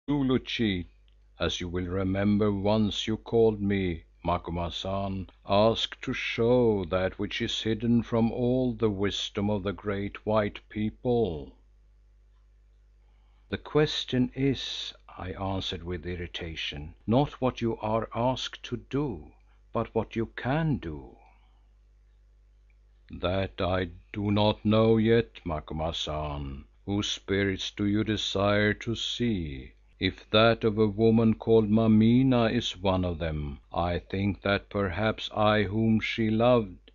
Zulu chief, as you will remember once you called me, Macumazahn, ask to show that which is hidden from all the wisdom of the great white people." "The question is," I answered with irritation, "not what you are asked to do, but what you can do." "That I do not know yet, Macumazahn. Whose spirits do you desire to see? If that of a woman called Mameena is one of them, I think that perhaps I whom she loved—"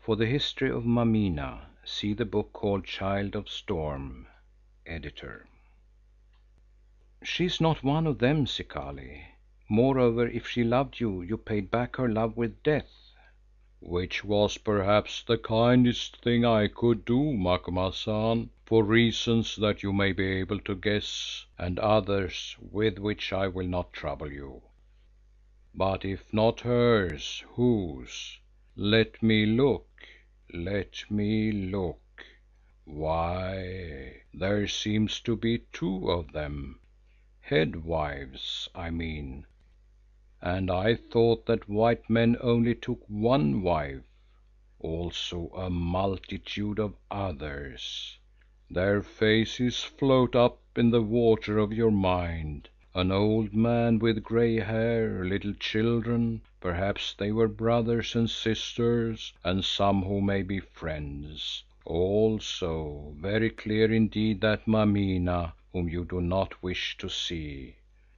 For the history of Mameena, see the book called Child of Storm, Editor. "She is not one of them, Zikali. Moreover, if she loved you, you paid back her love with death." "Which was perhaps the kindest thing I could do, Macumazahn, for reasons that you may be able to guess and others with which I will not trouble you. But if not hers, whose? Let me look, let me look. Why, there seems to be two of them, head wives, I mean, and I thought that white men only took one wife, also a multitude of others. Their faces float up in the water of your mind, an old man with grey hair, little children, perhaps they were brothers and sisters, and some who may be friends. Also very clear indeed that Mameena whom you do not wish to see.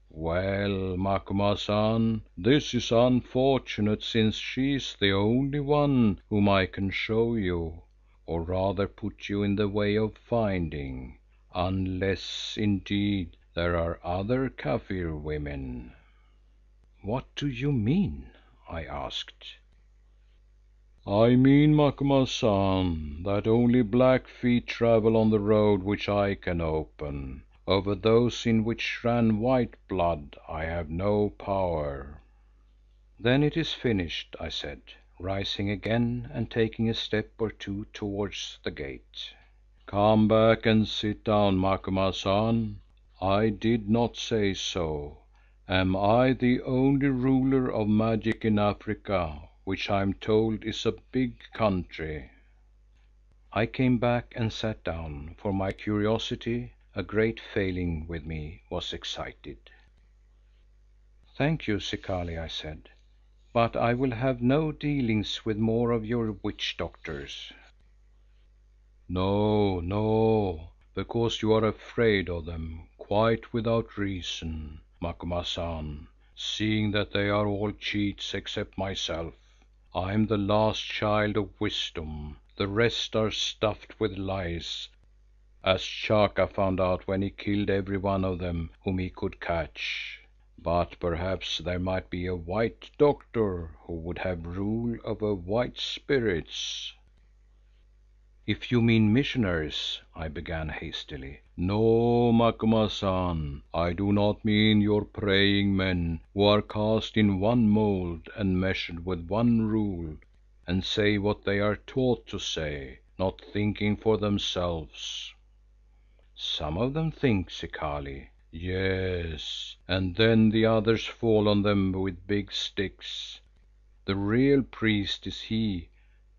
Well, Macumazahn, this is unfortunate since she is the only one whom I can show you, or rather put you in the way of finding, unless indeed there are other Kaffir women." "What do you mean?" I asked. "I mean, Macumazahn, that only black feet travel on the road which I can open. Over those in which ran white blood I have no power." "Then it is finished," I said, rising again and taking a step or two towards the gate. "Come back and sit down, Macumazahn. I did not say so. Am I the only ruler of magic in Africa, which I am told is a big country?" I came back and sat down, for my curiosity, a great failing with me, was excited. "Thank you, Zikali," I said, "but I will have no dealings with more of your witch doctors." "No, no, because you are afraid of them, quite without reason, Macumazahn, seeing that they are all cheats except myself. I am the last child of wisdom, the rest are stuffed with lies, as Chaka found out when he killed every one of them whom he could catch. But perhaps there might be a white doctor who would have rule over white spirits." "If you mean missionaries——" I began hastily. "No, Macumazahn, I do not mean your praying men who are cast in one mould and measured with one rule and say what they are taught to say, not thinking for themselves." "Some of them think, Zikali." "Yes, and then the others fall on them with big sticks. The real priest is he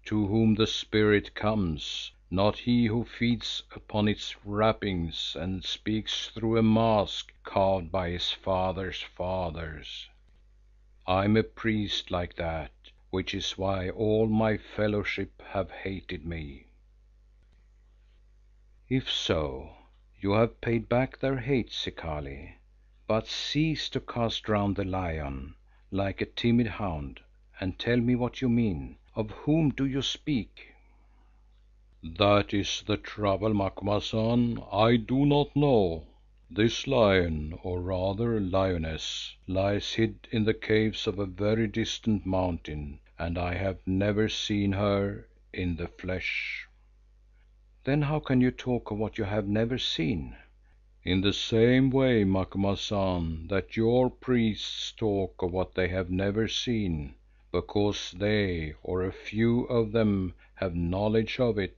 to whom the Spirit comes, not he who feeds upon its wrappings and speaks through a mask carved by his father's fathers. I am a priest like that, which is why all my fellowship have hated me." "If so, you have paid back their hate, Zikali. But cease to cast round the lion like a timid hound and tell me what you mean. Of whom do you speak?" "That is the trouble, Macumazahn. I do not know. This lion, or rather lioness, lies hid in the caves of a very distant mountain and I have never seen her in the flesh." "Then how can you talk of what you have never seen?" "In the same way, Macumazahn, that your priests talk of what they have never seen, because they, or a few of them, have knowledge of it.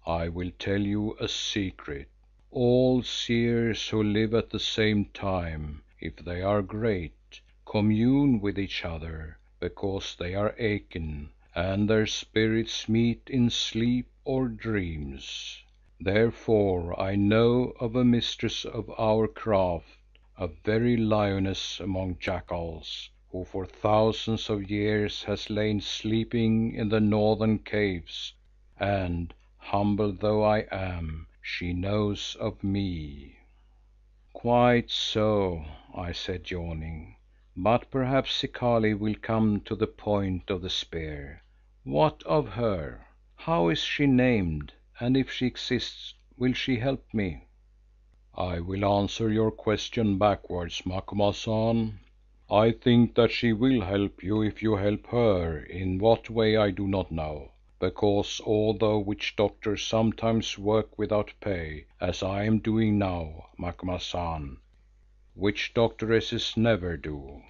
I will tell you a secret. All seers who live at the same time, if they are great, commune with each other, because they are akin, and their spirits meet in sleep or dreams. Therefore I know of a mistress of our craft, a very lioness among jackals, who for thousands of years has lain sleeping in the northern caves, and, humble though I am, she knows of me." "Quite so," I said, yawning, "but perhaps Zikali will come to the point of the spear. What of her? How is she named, and if she exists, will she help me?" "I will answer your question backwards, Macumazahn. I think that she will help you if you help her, in what way I do not know, because although witch doctors sometimes work without pay, as I am doing now, Macumazahn, witch doctoresses never do.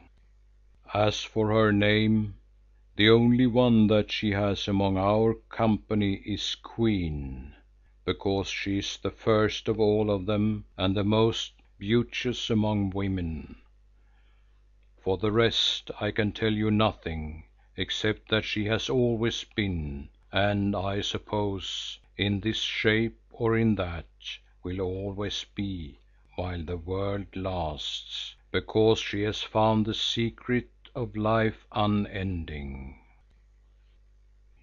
As for her name, the only one that she has among our company is Queen, because she is the first of all of them and the most beauteous among women. For the rest I can tell you nothing, except that she has always been, and I suppose in this shape or in that will always be while the world lasts, because she has found the secret of life unending."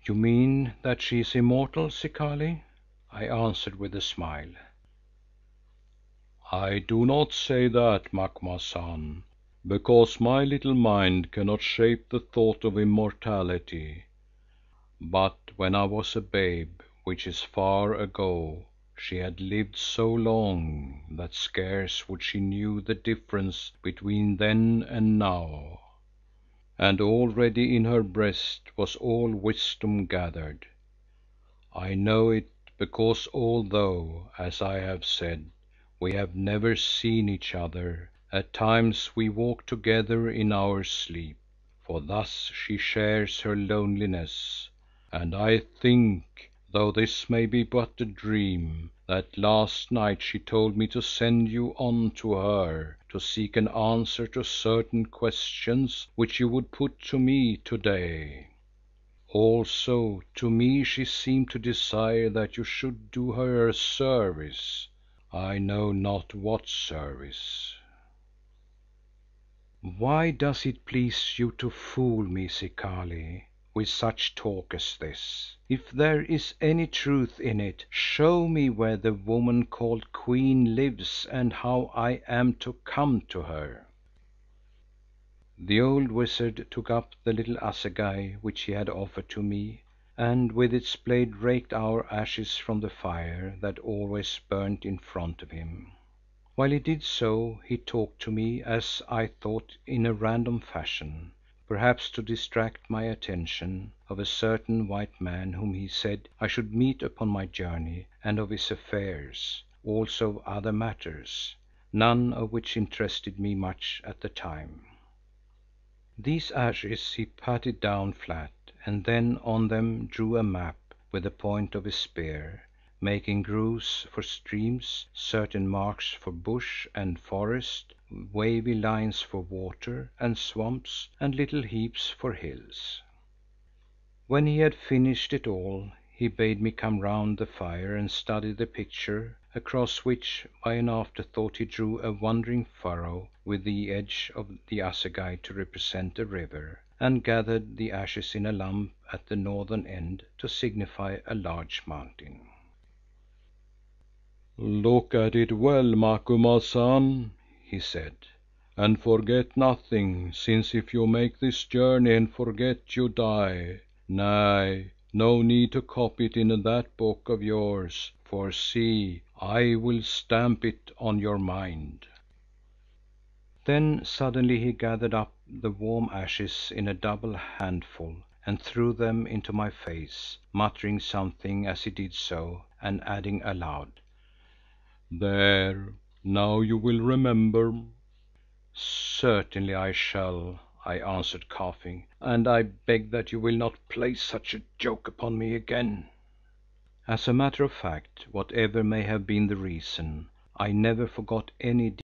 "You mean that she is immortal, Zikali?" I answered with a smile. "I do not say that, Macumazahn, because my little mind cannot shape the thought of immortality. But when I was a babe, which is far ago, she had lived so long that scarce would she knew the difference between then and now, and already in her breast was all wisdom gathered. I know it because although, as I have said, we have never seen each other, at times we walk together in our sleep, for thus she shares her loneliness, and I think, though this may be but a dream, that last night she told me to send you on to her to seek an answer to certain questions which you would put to me to-day. Also to me she seemed to desire that you should do her a service, I know not what service." "Why does it please you to fool me, Zikali, with such talk as this? If there is any truth in it, show me where the woman called Queen lives and how I am to come to her." The old wizard took up the little assegai which he had offered to me, and with its blade raked our ashes from the fire that always burnt in front of him. While he did so he talked to me, as I thought in a random fashion, perhaps to distract my attention, of a certain white man whom he said I should meet upon my journey, and of his affairs, also of other matters, none of which interested me much at the time. These ashes he patted down flat and then on them drew a map with the point of his spear, making grooves for streams, certain marks for bush and forest, wavy lines for water and swamps, and little heaps for hills. When he had finished it all, he bade me come round the fire and study the picture, across which by an afterthought he drew a wandering furrow with the edge of the assegai to represent a river, and gathered the ashes in a lump at the northern end to signify a large mountain. "Look at it well, Macumazahn," he said, "and forget nothing, since if you make this journey and forget you die. Nay, no need to copy it in that book of yours, for see, I will stamp it on your mind." Then suddenly he gathered up the warm ashes in a double handful and threw them into my face, muttering something as he did so and adding aloud, "There, now you will remember." "Certainly I shall," I answered coughing, "and I beg that you will not play such a joke upon me again." As a matter of fact, whatever may have been the reason, I never forgot any